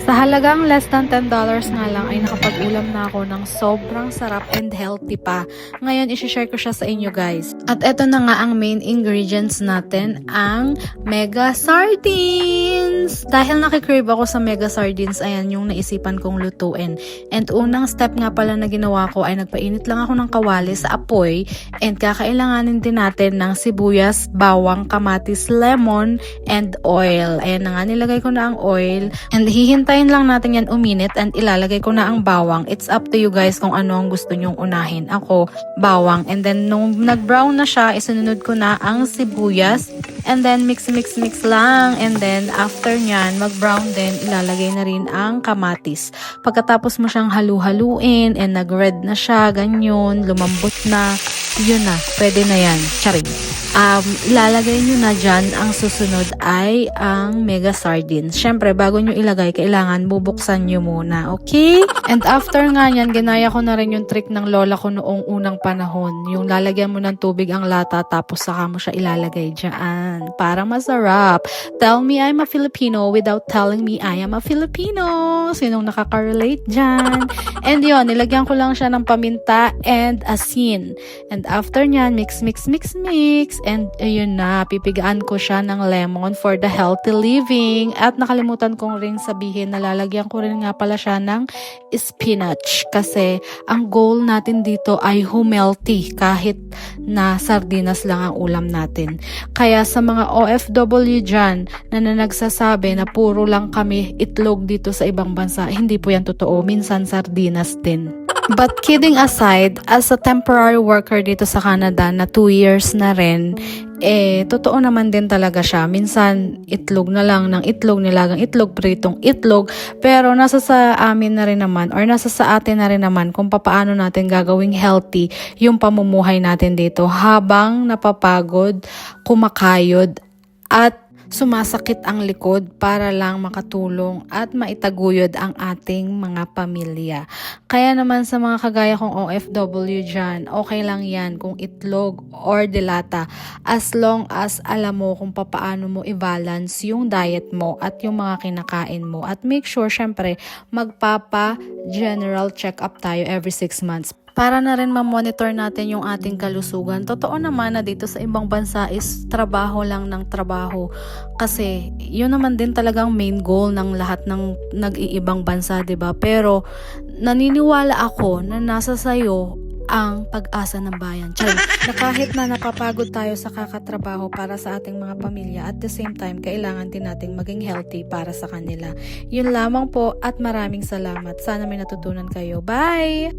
Sa halagang less than $10 nga lang ay nakapag-ulam na ako ng sobrang sarap and healthy pa. Ngayon, isi-share ko siya sa inyo guys. At eto na nga ang main ingredients natin, ang mega sardines! Dahil nakikrave ako sa mega sardines, ayan yung naisipan kong lutuin. And unang step nga pala na ginawa ko ay nagpainit lang ako ng kawali sa apoy and kakailanganin din natin ng sibuyas, bawang, kamatis, lemon, and oil. Ayan na nga, nilagay ko na ang oil and hihintayin lang natin yan uminit and ilalagay ko na ang bawang. It's up to you guys kung ano ang gusto nyong unahin. Ako, bawang. And then nung nag-brown na siya, isunod ko na ang sibuyas and then mix lang. And then after nyan, mag-brown din, ilalagay na rin ang kamatis. Pagkatapos mo siyang halu-haluin and nag-red na siya, ganyan, lumambot na, yun na, pwede na yan. Charing. Ilalagay nyo na dyan, ang susunod ay ang mega sardines. Syempre, bago nyo ilagay, kailangan bubuksan nyo muna, okay? And after nga yan, ginaya ko na rin yung trick ng lola ko noong unang panahon. Yung lalagyan mo ng tubig ang lata, tapos saka mo siya ilalagay dyan. Para masarap. Tell me I'm a Filipino without telling me I am a Filipino. Sinong nakaka-relate dyan? And yun, nilagyan ko lang siya ng paminta and asin. And after nyan, mix. And ayun na, pipigaan ko siya ng lemon for the healthy living. At nakalimutan kong ring sabihin na lalagyan ko rin nga pala siya ng spinach. Kasi ang goal natin dito ay humelty kahit na sardinas lang ang ulam natin. Kaya sa mga OFW dyan na nagsasabi na puro lang kami itlog dito sa ibang bansa, hindi po yan totoo. Minsan sardinas din. But kidding aside, as a temporary worker dito sa Canada na 2 years na rin, totoo naman din talaga siya. Minsan, itlog na lang ng itlog, nilagang itlog, pritong itlog, pero nasa sa amin na rin naman, or nasa sa atin na rin naman kung paano natin gagawing healthy yung pamumuhay natin dito habang napapagod, kumakayod, at sumasakit ang likod para lang makatulong at maitaguyod ang ating mga pamilya. Kaya naman sa mga kagaya kong OFW dyan, okay lang yan kung itlog or delata as long as alam mo kung paano mo i-balance yung diet mo at yung mga kinakain mo. At make sure, syempre, magpapa-general check-up tayo every 6 months. Para na rin ma-monitor natin yung ating kalusugan. Totoo naman na dito sa ibang bansa is trabaho lang ng trabaho. Kasi yun naman din talagang main goal ng lahat ng nag-iibang bansa, 'di ba? Pero naniniwala ako na nasa sayo ang pag-asa ng bayan. Na kahit na napapagod tayo sa kakatrabaho para sa ating mga pamilya, at the same time, kailangan din nating maging healthy para sa kanila. Yun lamang po at maraming salamat. Sana may natutunan kayo. Bye!